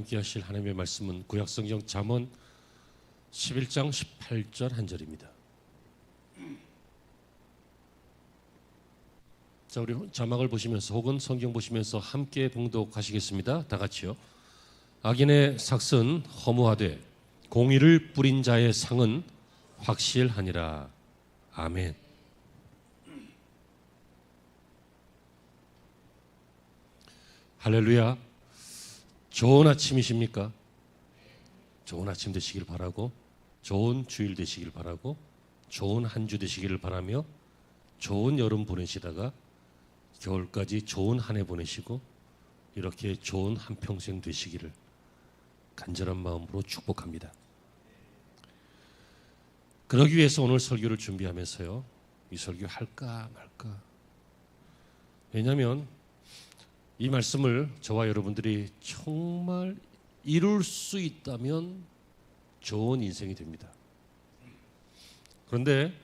함께 하실 하나님의 말씀은 구약성경 잠언 11장 18절 한 절입니다. 자, 우리 자막을 보시면서 혹은 성경 보시면서 함께 봉독하시겠습니다. 다 같이요. 악인의 삭은 허무하되 공의를 뿌린 자의 상은 확실하니라. 아멘. 할렐루야. 좋은 아침이십니까? 좋은 아침 되시길 바라고, 좋은 주일 되시길 바라고, 좋은 한 주 되시기를 바라며, 좋은 여름 보내시다가 겨울까지 좋은 한 해 보내시고 이렇게 좋은 한평생 되시기를 간절한 마음으로 축복합니다. 그러기 위해서 오늘 설교를 준비하면서요, 이 설교 할까 말까. 왜냐하면 이 말씀을 저와 여러분들이 정말 이룰 수 있다면 좋은 인생이 됩니다. 그런데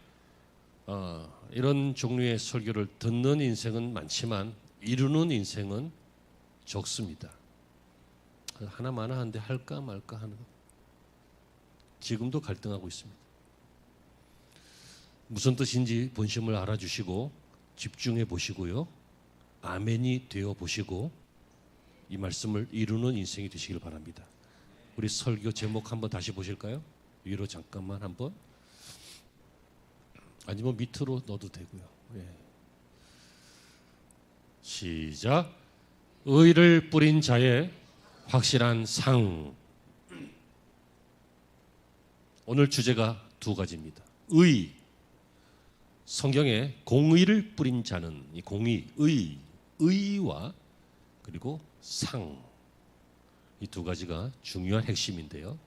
이런 종류의 설교를 듣는 인생은 많지만 이루는 인생은 적습니다. 하나마나 한데 할까 말까 하는, 지금도 갈등하고 있습니다. 무슨 뜻인지 본심을 알아주시고 집중해 보시고요, 아멘이 되어 보시고 이 말씀을 이루는 인생이 되시길 바랍니다. 우리 설교 제목 한번 다시 보실까요? 위로 잠깐만 한번, 아니면 밑으로 넣어도 되고요. 예. 시작. 의를 뿌린 자의 확실한 상. 오늘 주제가 두 가지입니다. 의, 성경에 공의를 뿌린 자는 이 공의, 의와 그리고 상, 이 두 가지가 중요한 핵심인데요,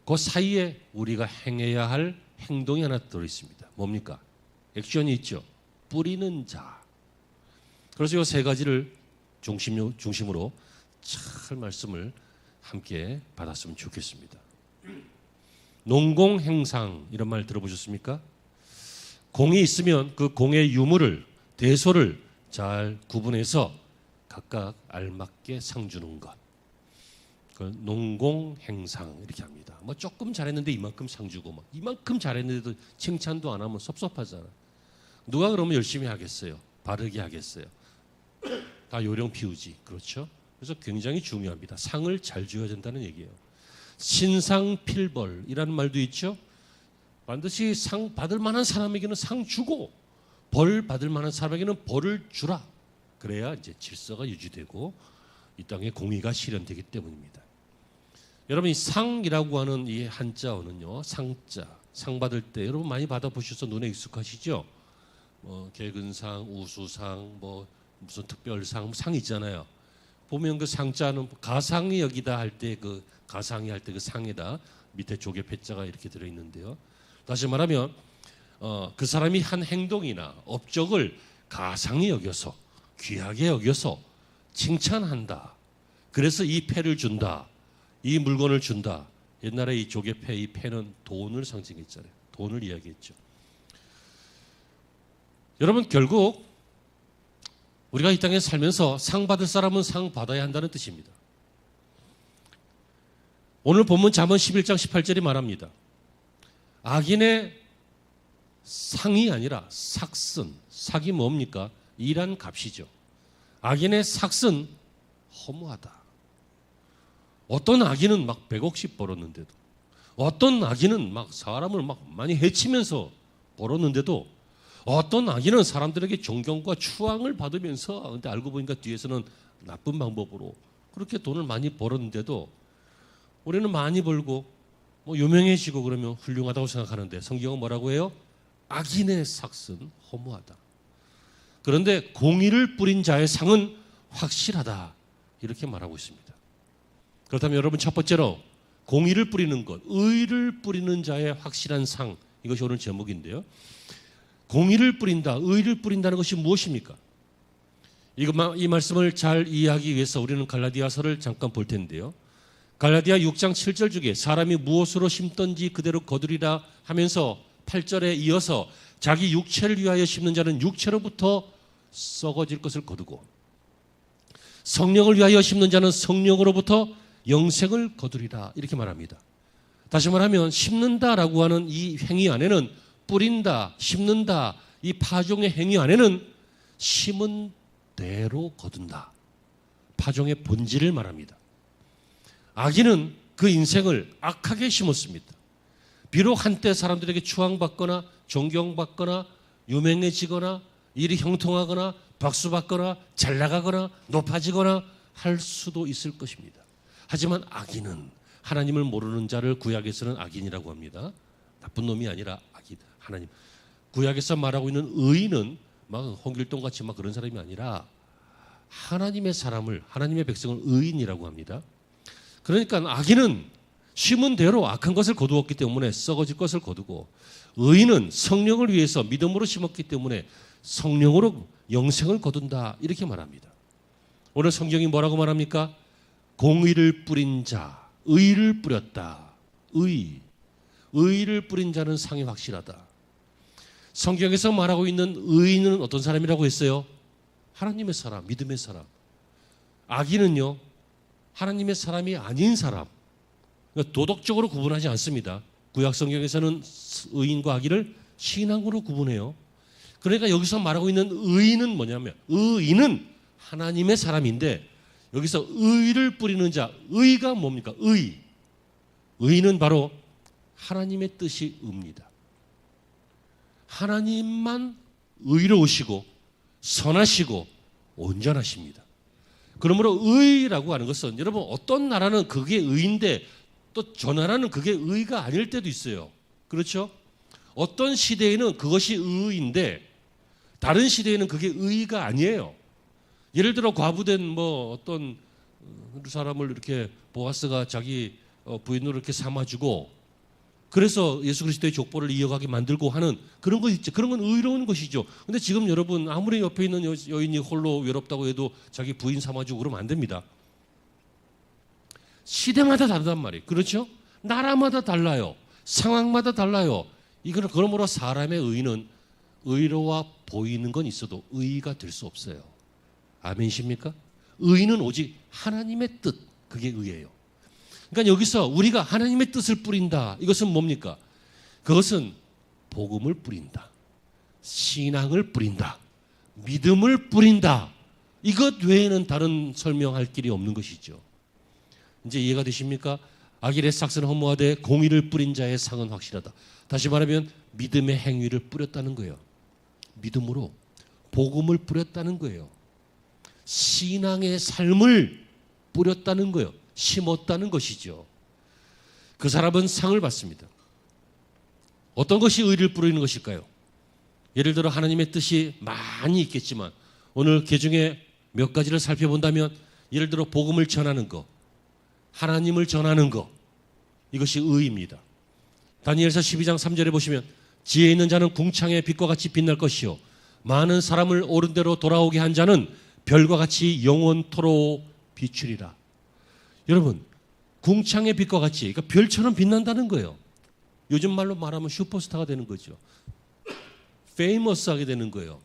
그 사이에 우리가 행해야 할 행동이 하나 들어있습니다. 뭡니까? 액션이 있죠. 뿌리는 자. 그래서 이 세 가지를 중심으로 잘 말씀을 함께 받았으면 좋겠습니다. 농공행상, 이런 말 들어보셨습니까? 공이 있으면 그 공의 유무를, 대소를 잘 구분해서 각각 알맞게 상 주는 것, 그걸 농공행상 이렇게 합니다. 뭐 조금 잘했는데 이만큼 상 주고, 막 이만큼 잘했는데도 칭찬도 안 하면 섭섭하잖아. 누가 그러면 열심히 하겠어요? 바르게 하겠어요? 다 요령 피우지. 그렇죠? 그래서 굉장히 중요합니다. 상을 잘 줘야 된다는 얘기예요. 신상필벌이라는 말도 있죠. 반드시 상 받을 만한 사람에게는 상 주고 벌 받을 만한 사람에게는 벌을 주라. 그래야 이제 질서가 유지되고 이 땅에 공의가 실현되기 때문입니다. 여러분, 이 상이라고 하는 이 한자어는요, 상자, 상 받을 때 여러분 많이 받아보셔서 눈에 익숙하시죠? 개근상, 우수상, 무슨 특별상, 상 있잖아요. 보면 그 상자는 가상이 여기다 할 때 그 가상이 할 때 그 상에다 밑에 조개 패자가 이렇게 들어 있는데요. 다시 말하면 그 사람이 한 행동이나 업적을 가상히 여겨서, 귀하게 여겨서 칭찬한다. 그래서 이 패를 준다, 이 물건을 준다. 옛날에 이 조개패, 이 패는 돈을 상징했잖아요. 돈을 이야기했죠. 여러분, 결국 우리가 이 땅에 살면서 상 받을 사람은 상 받아야 한다는 뜻입니다. 오늘 본문 잠언 11장 18절이 말합니다. 악인의 상이 아니라 삭슨, 삭이 뭡니까? 일한 값이죠. 악인의 삭은 허무하다. 어떤 악인은 막 100억씩 벌었는데도, 어떤 악인은 막 사람을 막 많이 해치면서 벌었는데도, 어떤 악인은 사람들에게 존경과 추앙을 받으면서, 근데 알고 보니까 뒤에서는 나쁜 방법으로 그렇게 돈을 많이 벌었는데도, 우리는 많이 벌고 유명해지고 그러면 훌륭하다고 생각하는데 성경은 뭐라고 해요? 악인의 삭은 허무하다. 그런데 공의를 뿌린 자의 상은 확실하다, 이렇게 말하고 있습니다. 그렇다면 여러분, 첫 번째로 공의를 뿌리는 것, 의를 뿌리는 자의 확실한 상, 이것이 오늘 제목인데요. 공의를 뿌린다, 의를 뿌린다는 것이 무엇입니까? 이 말씀을 잘 이해하기 위해서 우리는 갈라디아서를 잠깐 볼 텐데요. 갈라디아 6장 7절 중에 사람이 무엇으로 심든지 그대로 거두리라 하면서 8절에 이어서 자기 육체를 위하여 심는 자는 육체로부터 썩어질 것을 거두고 성령을 위하여 심는 자는 성령으로부터 영생을 거두리라 이렇게 말합니다. 다시 말하면 심는다라고 하는 이 행위 안에는 뿌린다, 심는다 이 파종의 행위 안에는 심은 대로 거둔다. 파종의 본질을 말합니다. 악인은 그 인생을 악하게 심었습니다. 비록 한때 사람들에게 추앙받거나 존경받거나 유명해지거나 일이 형통하거나 박수받거나 잘나가거나 높아지거나 할 수도 있을 것입니다. 하지만 악인은 하나님을 모르는 자를 구약에서는 악인이라고 합니다. 나쁜 놈이 아니라 악인, 하나님. 구약에서 말하고 있는 의인은 막 홍길동같이 막 그런 사람이 아니라 하나님의 사람을, 하나님의 백성을 의인이라고 합니다. 그러니까 악인은 심은 대로 악한 것을 거두었기 때문에 썩어질 것을 거두고, 의인은 성령을 위해서 믿음으로 심었기 때문에 성령으로 영생을 거둔다 이렇게 말합니다. 오늘 성경이 뭐라고 말합니까? 공의를 뿌린 자, 의를 뿌렸다. 의를 뿌린 자는 상이 확실하다. 성경에서 말하고 있는 의인은 어떤 사람이라고 했어요? 하나님의 사람, 믿음의 사람. 악인은요, 하나님의 사람이 아닌 사람. 그러니까 도덕적으로 구분하지 않습니다. 구약 성경에서는 의인과 악인을 신앙으로 구분해요. 그러니까 여기서 말하고 있는 의인은 뭐냐면, 의인은 하나님의 사람인데 여기서 의를 뿌리는 자, 의가 뭡니까? 의인은 바로 하나님의 뜻이 의입니다. 하나님만 의로우시고 선하시고 온전하십니다. 그러므로 의라고 하는 것은, 여러분, 어떤 나라는 그게 의인데 또 저 나라는 그게 의가 아닐 때도 있어요. 그렇죠? 어떤 시대에는 그것이 의인데 다른 시대에는 그게 의가 아니에요. 예를 들어 과부된 뭐 어떤 사람을 이렇게 보아스가 자기 부인으로 이렇게 삼아주고, 그래서 예수 그리스도의 족보를 이어가게 만들고 하는 그런 거 있죠. 그런 건 의로운 것이죠. 근데 지금 여러분, 아무리 옆에 있는 여인이 홀로 외롭다고 해도 자기 부인 삼아주고 그러면 안 됩니다. 시대마다 다르단 말이에요. 그렇죠? 나라마다 달라요. 상황마다 달라요. 이거는 그러므로 사람의 의는 의로워 보이는 건 있어도 의가 될 수 없어요. 아멘이십니까? 의는 오직 하나님의 뜻, 그게 의예요. 그러니까 여기서 우리가 하나님의 뜻을 뿌린다. 이것은 뭡니까? 그것은 복음을 뿌린다. 신앙을 뿌린다. 믿음을 뿌린다. 이것 외에는 다른 설명할 길이 없는 것이죠. 이제 이해가 되십니까? 악인의 싹스는 허무하되 공의를 뿌린 자의 상은 확실하다. 다시 말하면 믿음의 행위를 뿌렸다는 거예요. 믿음으로 복음을 뿌렸다는 거예요. 신앙의 삶을 뿌렸다는 거예요. 심었다는 것이죠. 그 사람은 상을 받습니다. 어떤 것이 의를 뿌리는 것일까요? 예를 들어 하나님의 뜻이 많이 있겠지만 오늘 개중에 몇 가지를 살펴본다면, 예를 들어 복음을 전하는 것, 하나님을 전하는 것, 이것이 의입니다. 다니엘서 12장 3절에 보시면 지혜 있는 자는 궁창의 빛과 같이 빛날 것이요 많은 사람을 옳은 대로 돌아오게 한 자는 별과 같이 영원토록 비추리라. 여러분, 궁창의 빛과 같이, 그러니까 별처럼 빛난다는 거예요. 요즘 말로 말하면 슈퍼스타가 되는 거죠. 페이머스하게 되는 거예요.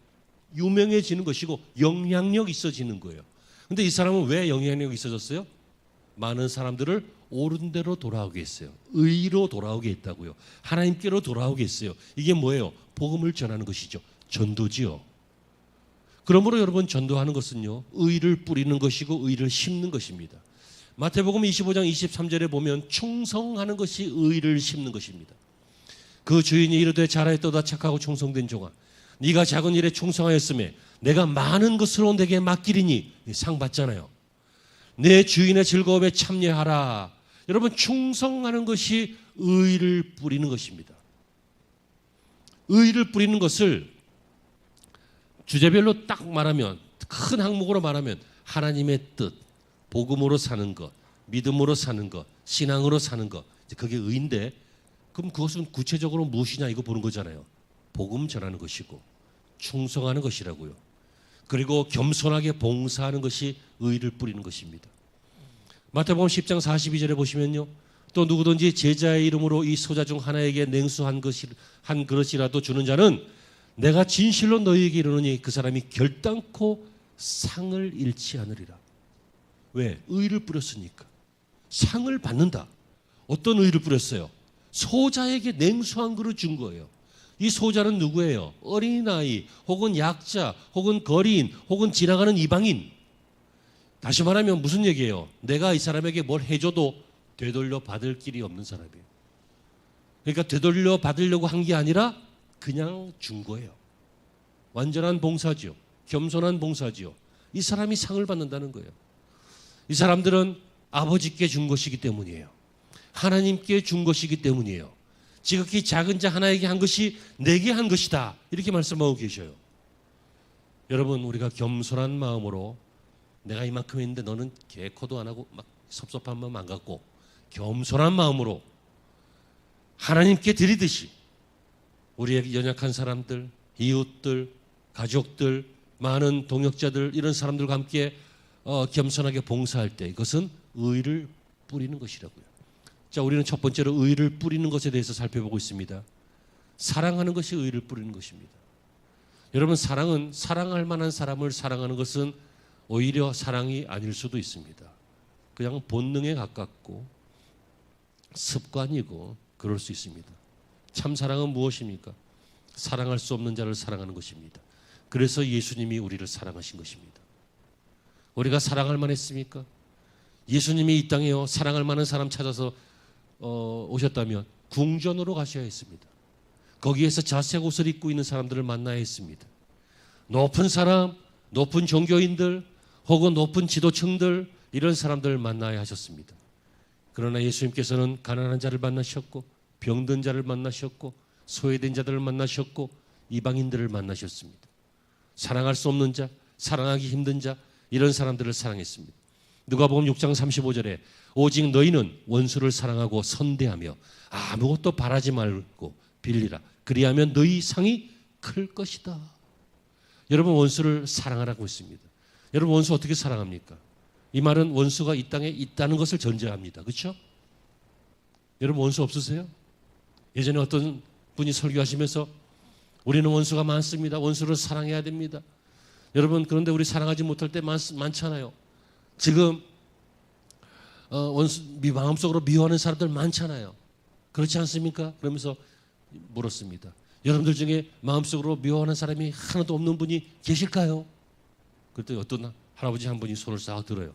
유명해지는 것이고 영향력 있어지는 거예요. 근데 이 사람은 왜 영향력이 있어졌어요? 많은 사람들을 옳은 대로 돌아오게 했어요. 의로 돌아오게 했다고요. 하나님께로 돌아오게 했어요. 이게 뭐예요? 복음을 전하는 것이죠. 전도지요. 그러므로 여러분, 전도하는 것은요, 의를 뿌리는 것이고 의를 심는 것입니다. 마태복음 25장 23절에 보면 충성하는 것이 의를 심는 것입니다. 그 주인이 이르되 잘하였도다 착하고 충성된 종아, 네가 작은 일에 충성하였으며 내가 많은 것으로 내게 맡기리니, 상 받잖아요. 내 주인의 즐거움에 참여하라. 여러분, 충성하는 것이 의를 뿌리는 것입니다. 의를 뿌리는 것을 주제별로 딱 말하면, 큰 항목으로 말하면 하나님의 뜻, 복음으로 사는 것, 믿음으로 사는 것, 신앙으로 사는 것, 그게 의인데, 그럼 그것은 구체적으로 무엇이냐 이거 보는 거잖아요. 복음 전하는 것이고 충성하는 것이라고요. 그리고 겸손하게 봉사하는 것이 의를 뿌리는 것입니다. 마태복음 10장 42절에 보시면요, 또 누구든지 제자의 이름으로 이 소자 중 하나에게 냉수 한 그릇이라도 주는 자는 내가 진실로 너희에게 이르노니 그 사람이 결단코 상을 잃지 않으리라. 왜? 의를 뿌렸으니까. 상을 받는다. 어떤 의를 뿌렸어요? 소자에게 냉수 한 그릇 준 거예요. 이 소자는 누구예요? 어린아이 혹은 약자 혹은 거리인 혹은 지나가는 이방인. 다시 말하면 무슨 얘기예요? 내가 이 사람에게 뭘 해줘도 되돌려 받을 길이 없는 사람이에요. 그러니까 되돌려 받으려고 한 게 아니라 그냥 준 거예요. 완전한 봉사지요. 겸손한 봉사지요. 이 사람이 상을 받는다는 거예요. 이 사람들은 아버지께 준 것이기 때문이에요. 하나님께 준 것이기 때문이에요. 지극히 작은 자 하나에게 한 것이 내게 한 것이다. 이렇게 말씀하고 계셔요. 여러분, 우리가 겸손한 마음으로 내가 이만큼 했는데 너는 개코도 안 하고 막 섭섭한 마음 안 갖고 겸손한 마음으로 하나님께 드리듯이 우리에게 연약한 사람들, 이웃들, 가족들, 많은 동역자들 이런 사람들과 함께 겸손하게 봉사할 때 이것은 의를 뿌리는 것이라고요. 자, 우리는 첫 번째로 의를 뿌리는 것에 대해서 살펴보고 있습니다. 사랑하는 것이 의를 뿌리는 것입니다. 여러분, 사랑은 사랑할 만한 사람을 사랑하는 것은 오히려 사랑이 아닐 수도 있습니다. 그냥 본능에 가깝고 습관이고 그럴 수 있습니다. 참 사랑은 무엇입니까? 사랑할 수 없는 자를 사랑하는 것입니다. 그래서 예수님이 우리를 사랑하신 것입니다. 우리가 사랑할 만했습니까? 예수님이 이 땅에요 사랑할 만한 사람 찾아서 오셨다면 궁전으로 가셔야 했습니다. 거기에서 자색 옷을 입고 있는 사람들을 만나야 했습니다. 높은 사람, 높은 종교인들 혹은 높은 지도층들 이런 사람들을 만나야 하셨습니다. 그러나 예수님께서는 가난한 자를 만나셨고 병든 자를 만나셨고 소외된 자들을 만나셨고 이방인들을 만나셨습니다. 사랑할 수 없는 자, 사랑하기 힘든 자 이런 사람들을 사랑했습니다. 누가복음 6장 35절에 오직 너희는 원수를 사랑하고 선대하며 아무것도 바라지 말고 빌리라. 그리하면 너희 상이 클 것이다. 여러분, 원수를 사랑하라고 했습니다. 여러분, 원수 어떻게 사랑합니까? 이 말은 원수가 이 땅에 있다는 것을 전제합니다. 그렇죠? 여러분, 원수 없으세요? 예전에 어떤 분이 설교하시면서 우리는 원수가 많습니다. 원수를 사랑해야 됩니다. 여러분, 그런데 우리 사랑하지 못할 때 많잖아요. 지금 원수 마음속으로 미워하는 사람들 많잖아요. 그렇지 않습니까? 그러면서 물었습니다. 여러분들 중에 마음속으로 미워하는 사람이 하나도 없는 분이 계실까요? 그때 어떤 할아버지 한 분이 손을 싹 들어요.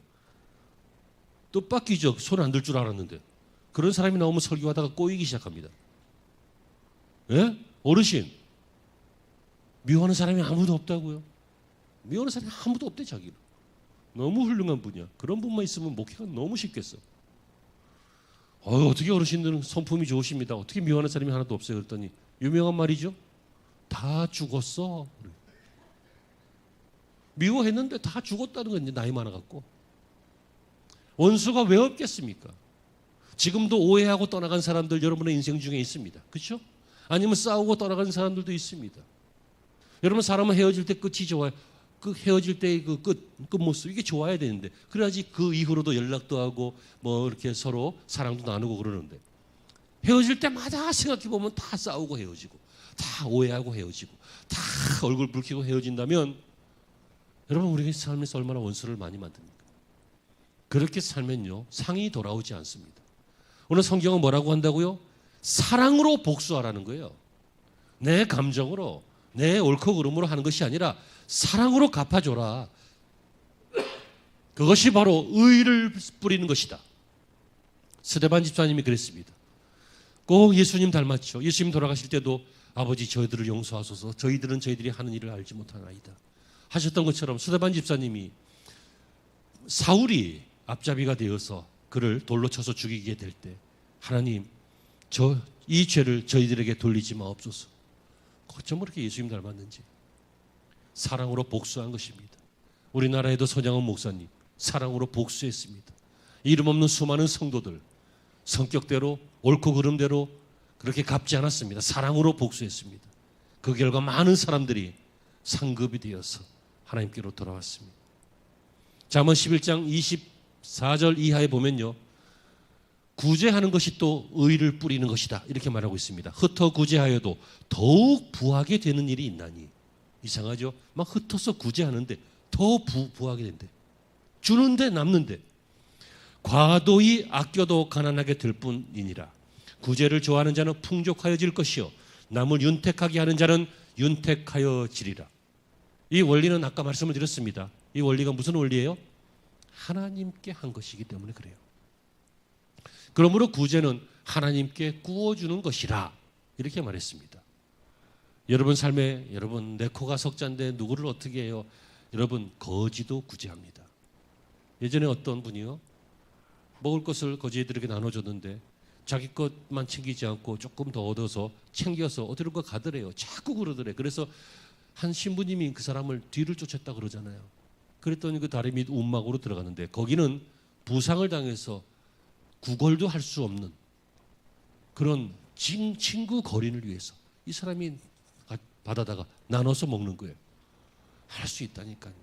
뜻밖이죠. 손 안 들 줄 알았는데. 그런 사람이 나오면 설교하다가 꼬이기 시작합니다. 예? 어르신, 미워하는 사람이 아무도 없다고요? 미워하는 사람이 아무도 없대, 자기는. 너무 훌륭한 분이야. 그런 분만 있으면 목회가 너무 쉽겠어. 어떻게 어르신들은 성품이 좋으십니다. 어떻게 미워하는 사람이 하나도 없어요? 그랬더니 유명한 말이죠. 다 죽었어. 미워했는데 다 죽었다는 건 이제 나이 많아갖고. 원수가 왜 없겠습니까? 지금도 오해하고 떠나간 사람들 여러분의 인생 중에 있습니다. 그렇죠? 아니면 싸우고 떠나간 사람들도 있습니다. 여러분, 사람은 헤어질 때 끝이 좋아요. 그 헤어질 때의 그 끝모습 이게 좋아야 되는데 그래야지 그 이후로도 연락도 하고 뭐 이렇게 서로 사랑도 나누고 그러는데 헤어질 때마다 생각해 보면 다 싸우고 헤어지고 다 오해하고 헤어지고 다 얼굴 붉히고 헤어진다면 여러분, 우리 삶에서 얼마나 원수를 많이 만듭니까? 그렇게 살면요 상이 돌아오지 않습니다. 오늘 성경은 뭐라고 한다고요? 사랑으로 복수하라는 거예요. 내 감정으로 내 옳고 그름으로 하는 것이 아니라 사랑으로 갚아줘라. 그것이 바로 의를 뿌리는 것이다. 스데반 집사님이 그랬습니다. 꼭 예수님 닮았죠. 예수님 돌아가실 때도 아버지 저희들을 용서하소서. 저희들은 저희들이 하는 일을 알지 못하나이다 하셨던 것처럼 스데반 집사님이 사울이 앞잡이가 되어서 그를 돌로 쳐서 죽이게 될 때 하나님 이 죄를 저희들에게 돌리지 마옵소서. 어쩜 그렇게 예수님 닮았는지. 사랑으로 복수한 것입니다. 우리나라에도 손양원 목사님 사랑으로 복수했습니다. 이름 없는 수많은 성도들 성격대로 옳고 그름대로 그렇게 갚지 않았습니다. 사랑으로 복수했습니다. 그 결과 많은 사람들이 상급이 되어서 하나님께로 돌아왔습니다. 잠언 11장 24절 이하에 보면요, 구제하는 것이 또 의를 뿌리는 것이다 이렇게 말하고 있습니다. 흩어 구제하여도 더욱 부하게 되는 일이 있나니. 이상하죠? 막 흩어서 구제하는데 더 부하게 된대. 주는데 남는데. 과도히 아껴도 가난하게 될 뿐이니라. 구제를 좋아하는 자는 풍족하여질 것이요 남을 윤택하게 하는 자는 윤택하여지리라. 이 원리는 아까 말씀을 드렸습니다. 이 원리가 무슨 원리예요? 하나님께 한 것이기 때문에 그래요. 그러므로 구제는 하나님께 구워주는 것이라 이렇게 말했습니다. 여러분 삶에 여러분 내 코가 석잔데 누구를 어떻게 해요? 여러분 거지도 구제합니다. 예전에 어떤 분이요 먹을 것을 거지들에게 나눠줬는데 자기 것만 챙기지 않고 조금 더 얻어서 챙겨서 어디론가 가더래요. 자꾸 그러더래. 그래서 한 신부님이 그 사람을 뒤를 쫓았다 그러잖아요. 그랬더니 그 다리 밑 움막으로 들어갔는데 거기는 부상을 당해서 구걸도 할 수 없는 그런 친구 거린을 위해서 이 사람이 받아다가 나눠서 먹는 거예요. 할 수 있다니까요.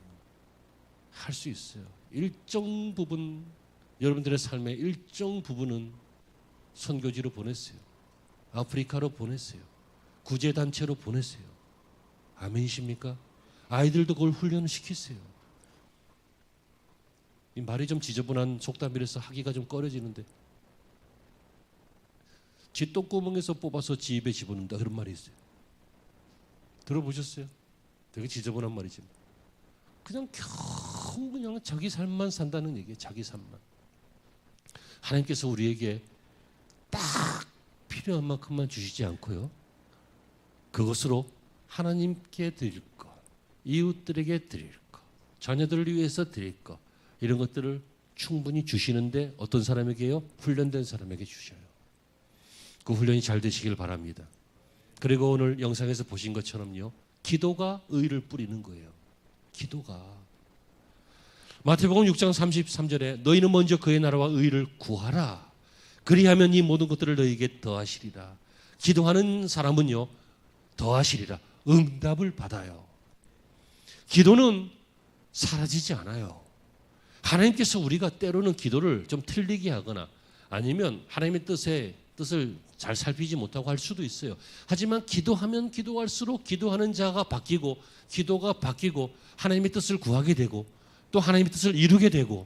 할 수 있어요. 일정 부분 여러분들의 삶의 일정 부분은 선교지로 보냈어요. 아프리카로 보냈어요. 구제단체로 보냈어요. 아멘이십니까? 아이들도 그걸 훈련시키세요. 이 말이 좀 지저분한 속담이라서 하기가 좀 꺼려지는데 쥐 똥구멍에서 뽑아서 지 입에 집어넣는다 그런 말이 있어요. 들어보셨어요? 되게 지저분한 말이지만 그냥 겨우 그냥 자기 삶만 산다는 얘기예요. 자기 삶만. 하나님께서 우리에게 딱 필요한 만큼만 주시지 않고요. 그것으로 하나님께 드릴 것, 이웃들에게 드릴 것, 자녀들을 위해서 드릴 것 이런 것들을 충분히 주시는데 어떤 사람에게요? 훈련된 사람에게 주셔요. 그 훈련이 잘 되시길 바랍니다. 그리고 오늘 영상에서 보신 것처럼요. 기도가 의를 뿌리는 거예요. 기도가. 마태복음 6장 33절에 너희는 먼저 그의 나라와 의를 구하라. 그리하면 이 모든 것들을 너희에게 더하시리라. 기도하는 사람은요. 더하시리라. 응답을 받아요. 기도는 사라지지 않아요. 하나님께서 우리가 때로는 기도를 좀 틀리게 하거나 아니면 하나님의 뜻을 잘 살피지 못하고 할 수도 있어요. 하지만 기도하면 기도할수록 기도하는 자가 바뀌고 기도가 바뀌고 하나님의 뜻을 구하게 되고 또 하나님의 뜻을 이루게 되고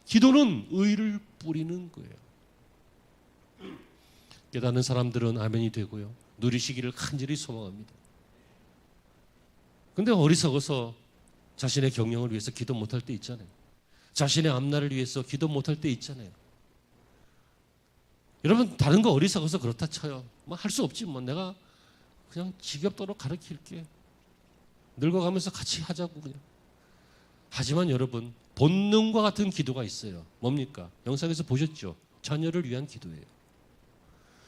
기도는 의를 뿌리는 거예요. 깨닫는 사람들은 아멘이 되고요. 누리시기를 간절히 소망합니다. 근데 어리석어서 자신의 경영을 위해서 기도 못할 때 있잖아요. 자신의 앞날을 위해서 기도 못할 때 있잖아요. 여러분 다른 거 어리석어서 그렇다 쳐요. 뭐 할 수 없지 뭐 내가 그냥 지겹도록 가르칠게. 늙어가면서 같이 하자고 그냥. 하지만 여러분 본능과 같은 기도가 있어요. 뭡니까? 영상에서 보셨죠? 자녀를 위한 기도예요.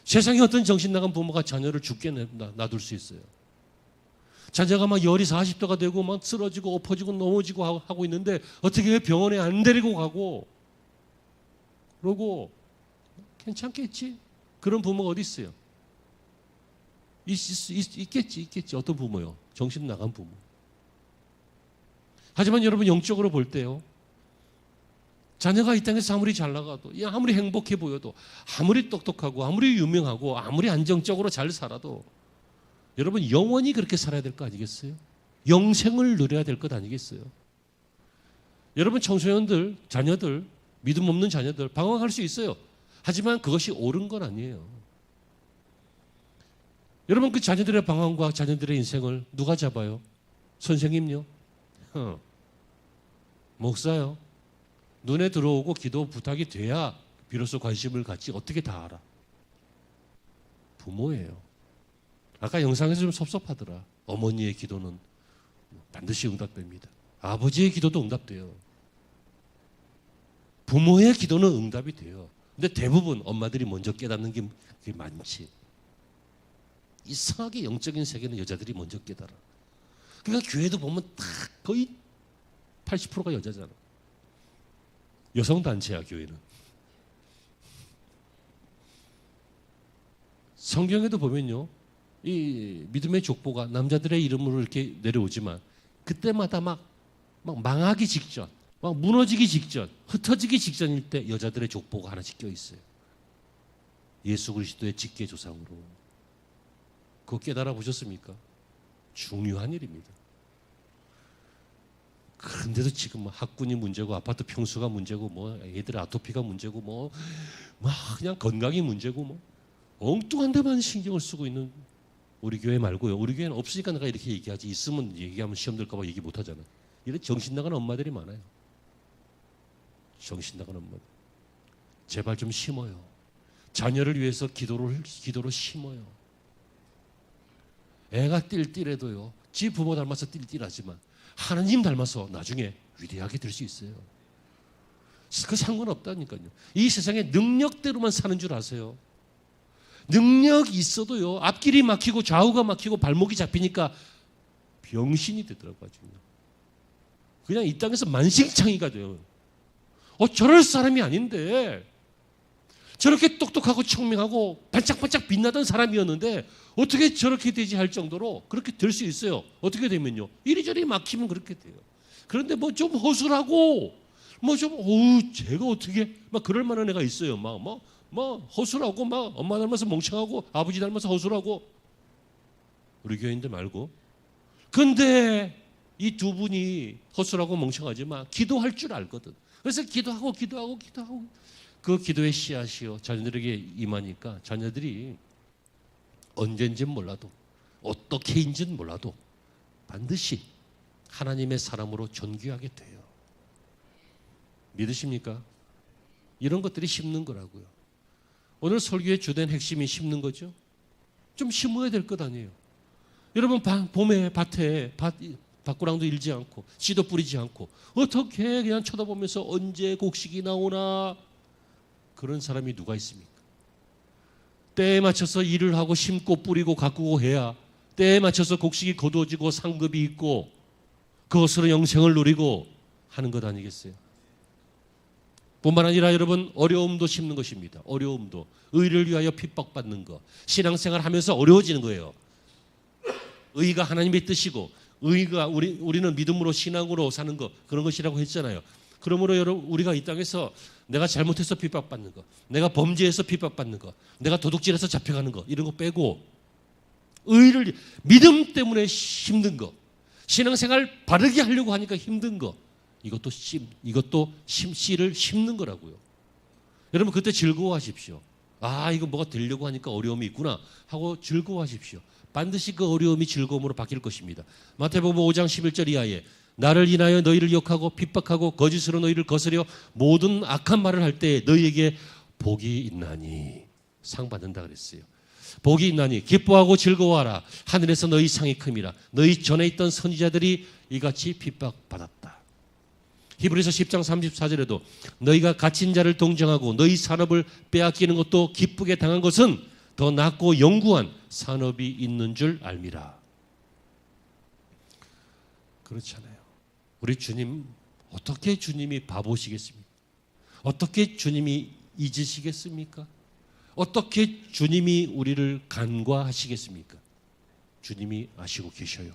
세상에 어떤 정신 나간 부모가 자녀를 죽게 놔둘 수 있어요. 자녀가 막 열이 40도가 되고 막 쓰러지고 엎어지고 넘어지고 하고 있는데 어떻게 병원에 안 데리고 가고 그러고 괜찮겠지? 그런 부모가 어디 있어요? 있겠지. 어떤 부모요? 정신 나간 부모. 하지만 여러분 영적으로 볼 때요. 자녀가 이 땅에서 아무리 잘 나가도 아무리 행복해 보여도 아무리 똑똑하고 아무리 유명하고 아무리 안정적으로 잘 살아도 여러분 영원히 그렇게 살아야 될 거 아니겠어요? 영생을 누려야 될 것 아니겠어요? 여러분 청소년들, 자녀들, 믿음 없는 자녀들 방황할 수 있어요. 하지만 그것이 옳은 건 아니에요. 여러분 그 자녀들의 방황과 자녀들의 인생을 누가 잡아요? 선생님요? 목사요? 눈에 들어오고 기도 부탁이 돼야 비로소 관심을 갖지 어떻게 다 알아? 부모예요. 아까 영상에서 좀 섭섭하더라. 어머니의 기도는 반드시 응답됩니다. 아버지의 기도도 응답돼요. 부모의 기도는 응답이 돼요. 근데 대부분 엄마들이 먼저 깨닫는 게 많지. 이상하게 영적인 세계는 여자들이 먼저 깨달아. 그러니까 교회도 보면 다 거의 80%가 여자잖아. 여성단체야 교회는. 성경에도 보면요. 이 믿음의 족보가 남자들의 이름으로 이렇게 내려오지만 그때마다 막 망하기 직전, 막 무너지기 직전, 흩어지기 직전일 때 여자들의 족보가 하나씩 껴 있어요. 예수 그리스도의 직계 조상으로. 그거 깨달아 보셨습니까? 중요한 일입니다. 그런데도 지금 뭐 학군이 문제고 아파트 평수가 문제고 뭐 애들 아토피가 문제고 뭐 막 그냥 건강이 문제고 뭐 엉뚱한 데만 신경을 쓰고 있는 우리 교회 말고요. 우리 교회는 없으니까 내가 이렇게 얘기하지. 있으면 얘기하면 시험 들까 봐 얘기 못 하잖아. 이런 정신 나간 엄마들이 많아요. 정신 나간 엄마들. 제발 좀 심어요. 자녀를 위해서 기도로 심어요. 애가 띨띨해도요. 지 부모 닮아서 띨띨하지만 하나님 닮아서 나중에 위대하게 될 수 있어요. 그 상관없다니까요. 이 세상에 능력대로만 사는 줄 아세요? 능력이 있어도요. 앞길이 막히고 좌우가 막히고 발목이 잡히니까 병신이 되더라고요. 그냥 이 땅에서 만신창이가 돼요. 저럴 사람이 아닌데 저렇게 똑똑하고 청명하고 반짝반짝 빛나던 사람이었는데 어떻게 저렇게 되지 할 정도로 그렇게 될 수 있어요. 어떻게 되면요. 이리저리 막히면 그렇게 돼요. 그런데 뭐 좀 허술하고 뭐 좀 제가 어떻게 막 그럴 만한 애가 있어요. 막 허술하고 막 엄마 닮아서 멍청하고 아버지 닮아서 허술하고 우리 교인들 말고. 근데 이 두 분이 허술하고 멍청하지만 기도할 줄 알거든. 그래서 기도하고 그 기도의 씨앗이요 자녀들에게 임하니까 자녀들이 언젠지는 몰라도 어떻게인지는 몰라도 반드시 하나님의 사람으로 존귀하게 돼요. 믿으십니까? 이런 것들이 심는 거라고요. 오늘 설교의 주된 핵심이 심는 거죠. 좀 심어야 될 것 아니에요. 여러분 봄에 밭에 밭구랑도 일지 않고 씨도 뿌리지 않고 어떻게 그냥 쳐다보면서 언제 곡식이 나오나 그런 사람이 누가 있습니까? 때에 맞춰서 일을 하고 심고 뿌리고 가꾸고 해야 때에 맞춰서 곡식이 거두어지고 상급이 있고 그것으로 영생을 누리고 하는 것 아니겠어요? 뿐만 아니라 여러분 어려움도 심는 것입니다. 어려움도 의를 위하여 핍박받는 것 신앙생활 하면서 어려워지는 거예요. 의가 하나님의 뜻이고 의가 우리는 믿음으로 신앙으로 사는 것 그런 것이라고 했잖아요. 그러므로 여러분 우리가 이 땅에서 내가 잘못해서 핍박받는 것 내가 범죄해서 핍박받는 것 내가 도둑질해서 잡혀가는 것 이런 거 빼고 의를 믿음 때문에 힘든 것 신앙생활 바르게 하려고 하니까 힘든 것 이것도 씨를 심는 거라고요. 여러분 그때 즐거워하십시오. 이거 뭐가 되려고 하니까 어려움이 있구나 하고 즐거워하십시오. 반드시 그 어려움이 즐거움으로 바뀔 것입니다. 마태복음 5장 11절 이하에 나를 인하여 너희를 욕하고 핍박하고 거짓으로 너희를 거스려 모든 악한 말을 할 때 너희에게 복이 있나니 상 받는다 그랬어요. 복이 있나니 기뻐하고 즐거워하라. 하늘에서 너희 상이 큼이라. 너희 전에 있던 선지자들이 이같이 핍박받았다. 히브리서 10장 34절에도 너희가 갇힌 자를 동정하고 너희 산업을 빼앗기는 것도 기쁘게 당한 것은 더 낫고 영구한 산업이 있는 줄 알미라. 그렇잖아요. 우리 주님 어떻게 주님이 바보시겠습니까? 어떻게 주님이 잊으시겠습니까? 어떻게 주님이 우리를 간과하시겠습니까? 주님이 아시고 계셔요.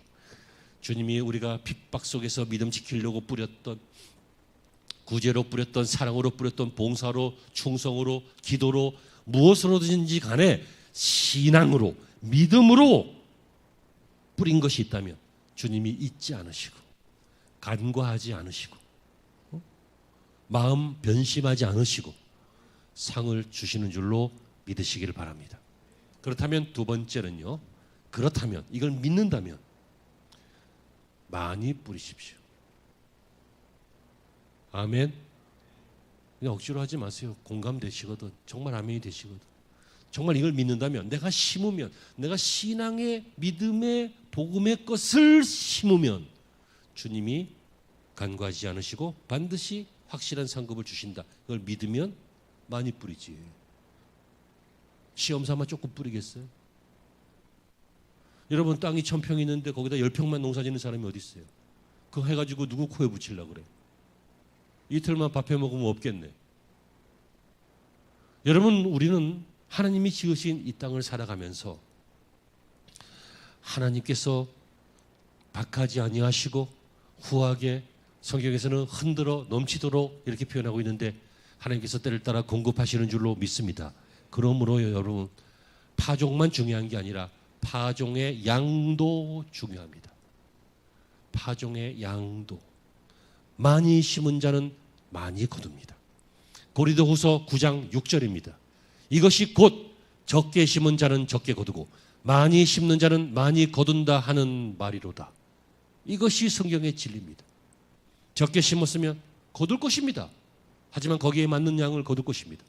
주님이 우리가 핍박 속에서 믿음 지키려고 뿌렸던 구제로 뿌렸던 사랑으로 뿌렸던 봉사로 충성으로 기도로 무엇으로든지 간에 신앙으로 믿음으로 뿌린 것이 있다면 주님이 잊지 않으시고 간과하지 않으시고 마음 변심하지 않으시고 상을 주시는 줄로 믿으시기를 바랍니다. 그렇다면 두 번째는요. 그렇다면 이걸 믿는다면 많이 뿌리십시오. 아멘. 그냥 억지로 하지 마세요. 공감되시거든. 정말 아멘이 되시거든. 정말 이걸 믿는다면 내가 심으면 내가 신앙의 믿음의 복음의 것을 심으면 주님이 간과하지 않으시고 반드시 확실한 상급을 주신다. 그걸 믿으면 많이 뿌리지. 시험 삼아 조금 뿌리겠어요? 여러분 땅이 1000평 있는데 거기다 10평만 농사 짓는 사람이 어디 있어요? 그거 해가지고 누구 코에 붙이려고 그래? 이틀만 밥해 먹으면 없겠네. 여러분 우리는 하나님이 지으신 이 땅을 살아가면서 하나님께서 박하지 아니하시고 후하게 성경에서는 흔들어 넘치도록 이렇게 표현하고 있는데 하나님께서 때를 따라 공급하시는 줄로 믿습니다. 그러므로 여러분 파종만 중요한 게 아니라 파종의 양도 중요합니다. 파종의 양도. 많이 심은 자는 많이 거둡니다. 고린도후서 9장 6절입니다. 이것이 곧 적게 심은 자는 적게 거두고 많이 심는 자는 많이 거둔다 하는 말이로다. 이것이 성경의 진리입니다. 적게 심었으면 거둘 것입니다. 하지만 거기에 맞는 양을 거둘 것입니다.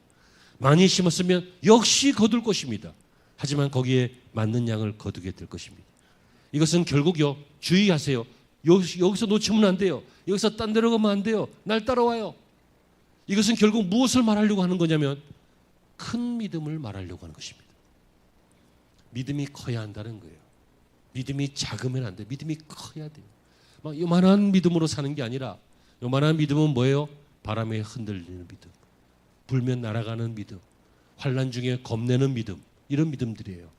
많이 심었으면 역시 거둘 것입니다. 하지만 거기에 맞는 양을 거두게 될 것입니다. 이것은 결국요, 주의하세요. 여기서 놓치면 안 돼요. 여기서 딴 데로 가면 안 돼요. 날 따라와요. 이것은 결국 무엇을 말하려고 하는 거냐면 큰 믿음을 말하려고 하는 것입니다. 믿음이 커야 한다는 거예요. 믿음이 작으면 안 돼요. 믿음이 커야 돼요. 막 요만한 믿음으로 사는 게 아니라, 요만한 믿음은 뭐예요? 바람에 흔들리는 믿음, 불면 날아가는 믿음, 환난 중에 겁내는 믿음, 이런 믿음들이에요.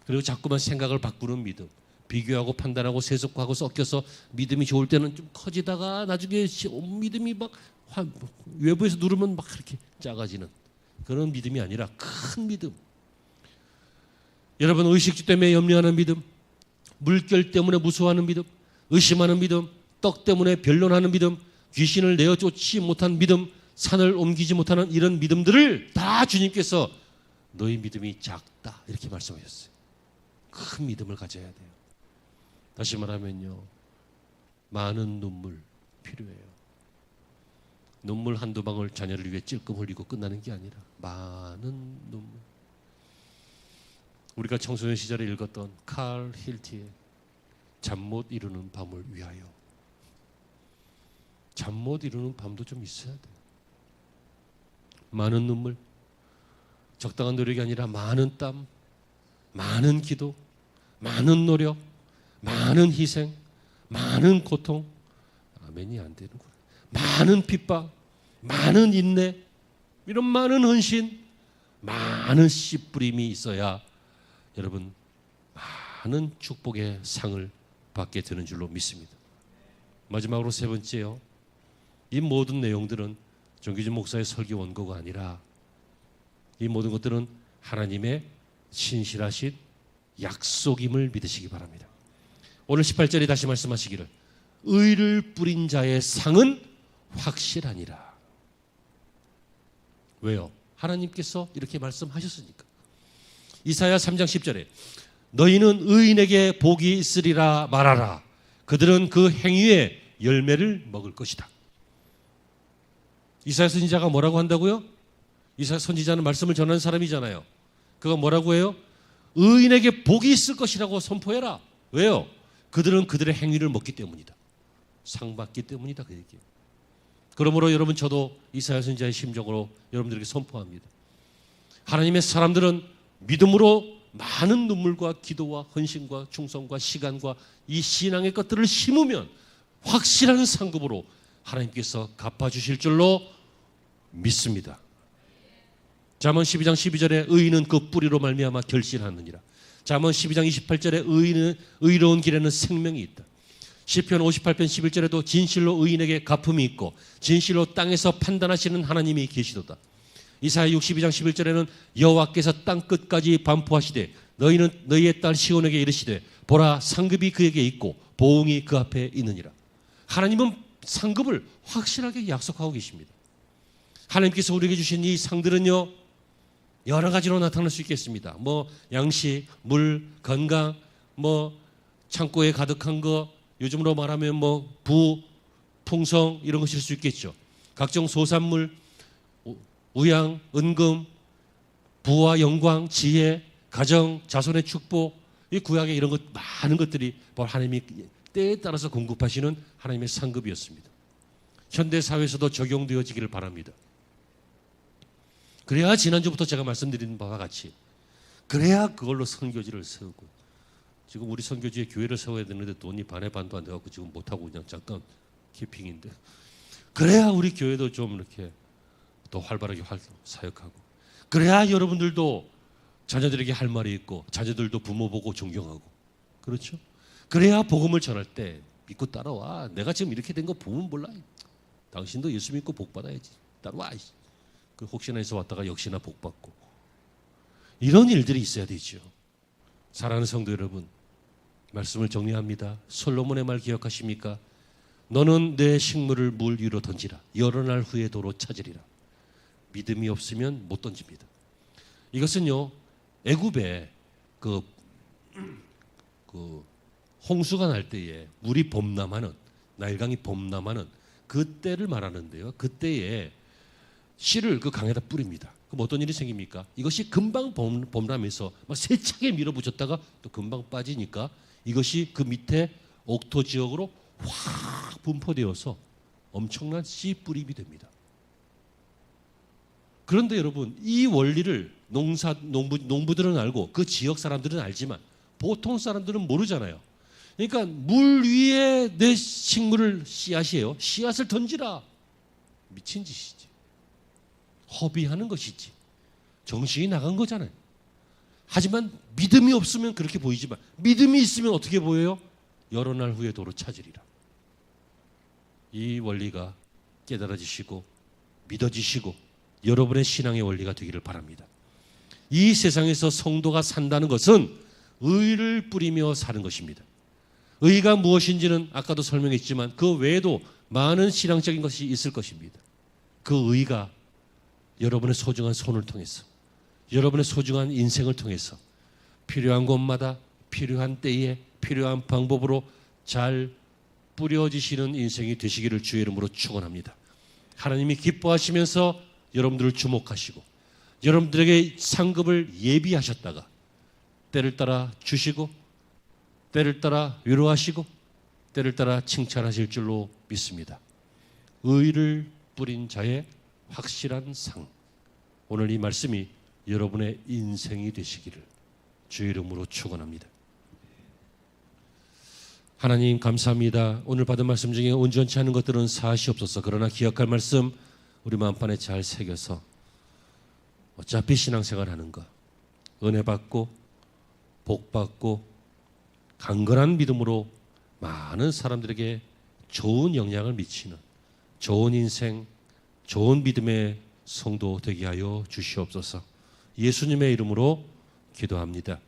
그리고 자꾸만 생각을 바꾸는 믿음, 비교하고 판단하고 세속하고 섞여서 믿음이 좋을 때는 좀 커지다가 나중에 믿음이 막 외부에서 누르면 막 이렇게 작아지는 그런 믿음이 아니라 큰 믿음. 여러분, 의식주 때문에 염려하는 믿음, 물결 때문에 무서워하는 믿음, 의심하는 믿음, 떡 때문에 변론하는 믿음, 귀신을 내어 쫓지 못한 믿음, 산을 옮기지 못하는 이런 믿음들을 다 주님께서 너희 믿음이 작다 이렇게 말씀하셨어요. 큰 믿음을 가져야 돼요. 다시 말하면요, 많은 눈물 필요해요. 눈물 한두 방울 자녀를 위해 찔끔 흘리고 끝나는 게 아니라 많은 눈물. 우리가 청소년 시절에 읽었던 칼 힐티의 잠 못 이루는 밤을 위하여. 잠 못 이루는 밤도 좀 있어야 돼요. 많은 눈물, 적당한 노력이 아니라 많은 땀, 많은 기도, 많은 노력, 많은 희생, 많은 고통. 아멘이 안 되는구나. 많은 핍박, 많은 인내, 이런 많은 헌신, 많은 씨 뿌림이 있어야 여러분 많은 축복의 상을 받게 되는 줄로 믿습니다. 마지막으로 세 번째요. 이 모든 내용들은 정규진 목사의 설교 원고가 아니라 이 모든 것들은 하나님의 신실하신 약속임을 믿으시기 바랍니다. 오늘 18절에 다시 말씀하시기를 의를 뿌린 자의 상은 확실하니라. 왜요? 하나님께서 이렇게 말씀하셨으니까. 이사야 3장 10절에 너희는 의인에게 복이 있으리라 말하라. 그들은 그 행위의 열매를 먹을 것이다. 이사야 선지자가 뭐라고 한다고요? 이사야 선지자는 말씀을 전하는 사람이잖아요. 그가 뭐라고 해요? 의인에게 복이 있을 것이라고 선포해라. 왜요? 그들은 그들의 행위를 먹기 때문이다. 상 받기 때문이다. 그 얘기예요. 그러므로 여러분, 저도 이사야 선지자의 심정으로 여러분들에게 선포합니다. 하나님의 사람들은 믿음으로 많은 눈물과 기도와 헌신과 충성과 시간과 이 신앙의 것들을 심으면 확실한 상급으로 하나님께서 갚아주실 줄로 믿습니다. 잠언 12장 12절에 의인은 그 뿌리로 말미암아 결실하느니라. 잠언 12장 28절에 의로운 길에는 생명이 있다. 시편 58편 11절에도 진실로 의인에게 갚음이 있고 진실로 땅에서 판단하시는 하나님이 계시도다. 이사야 62장 11절에는 여호와께서 땅 끝까지 반포하시되 너희는 너희의 딸 시온에게 이르시되 보라 상급이 그에게 있고 보응이 그 앞에 있느니라. 하나님은 상급을 확실하게 약속하고 계십니다. 하나님께서 우리에게 주신 이 상들은요, 여러 가지로 나타날 수 있겠습니다. 뭐 양식, 물, 건강, 뭐 창고에 가득한 거, 요즘으로 말하면 뭐 부, 풍성 이런 것일 수 있겠죠. 각종 소산물, 우양, 은금, 부와 영광, 지혜, 가정, 자손의 축복, 이 구약에 이런 것 많은 것들이 바로 하나님이 때에 따라서 공급하시는 하나님의 상급이었습니다. 현대 사회에서도 적용되어지기를 바랍니다. 그래야 지난주부터 제가 말씀드린 바와 같이 그래야 그걸로 선교지를 세우고, 지금 우리 선교지에 교회를 세워야 되는데 돈이 반의 반도 안 돼갖고 지금 못하고 그냥 잠깐 캠핑인데, 그래야 우리 교회도 좀 이렇게 더 활발하게 사역하고, 그래야 여러분들도 자녀들에게 할 말이 있고 자녀들도 부모 보고 존경하고, 그렇죠? 그래야 복음을 전할 때 믿고 따라와. 내가 지금 이렇게 된 거 보면 몰라. 당신도 예수 믿고 복 받아야지. 따라와. 그 혹시나 해서 왔다가 역시나 복 받고, 이런 일들이 있어야 되죠. 사랑하는 성도 여러분, 말씀을 정리합니다. 솔로몬의 말 기억하십니까? 너는 내 식물을 물 위로 던지라. 여러 날 후에 도로 찾으리라. 믿음이 없으면 못 던집니다. 이것은요, 애굽에 그 홍수가 날 때에 물이 범람하는, 나일강이 범람하는 그때를 말하는데요. 그때에 씨를 그 강에다 뿌립니다. 그럼 어떤 일이 생깁니까? 이것이 금방 범람해서 막 세차게 밀어붙였다가 또 금방 빠지니까 이것이 그 밑에 옥토 지역으로 확 분포되어서 엄청난 씨 뿌림이 됩니다. 그런데 여러분, 이 원리를 농부들은 알고 그 지역 사람들은 알지만 보통 사람들은 모르잖아요. 그러니까 물 위에 내 식물을 씨앗이에요. 씨앗을 던지라. 미친 짓이지. 허비하는 것이지. 정신이 나간 거잖아요. 하지만 믿음이 없으면 그렇게 보이지만 믿음이 있으면 어떻게 보여요? 여러 날 후에 도로 찾으리라. 이 원리가 깨달아지시고 믿어지시고 여러분의 신앙의 원리가 되기를 바랍니다. 이 세상에서 성도가 산다는 것은 의를 뿌리며 사는 것입니다. 의가 무엇인지는 아까도 설명했지만 그 외에도 많은 신앙적인 것이 있을 것입니다. 그 의가 여러분의 소중한 손을 통해서, 여러분의 소중한 인생을 통해서 필요한 곳마다 필요한 때에 필요한 방법으로 잘 뿌려지시는 인생이 되시기를 주의 이름으로 축원합니다. 하나님이 기뻐하시면서 여러분들을 주목하시고 여러분들에게 상급을 예비하셨다가 때를 따라 주시고 때를 따라 위로하시고 때를 따라 칭찬하실 줄로 믿습니다. 의를 뿌린 자의 확실한 상. 오늘 이 말씀이 여러분의 인생이 되시기를 주의 이름으로 축원합니다. 하나님 감사합니다. 오늘 받은 말씀 중에 온전치 않은 것들은 사하시옵소서. 그러나 기억할 말씀 우리 마음판에 잘 새겨서 어차피 신앙생활 하는 거 은혜 받고 복 받고 강건한 믿음으로 많은 사람들에게 좋은 영향을 미치는 좋은 인생, 좋은 믿음의 성도 되게 하여 주시옵소서. 예수님의 이름으로 기도합니다.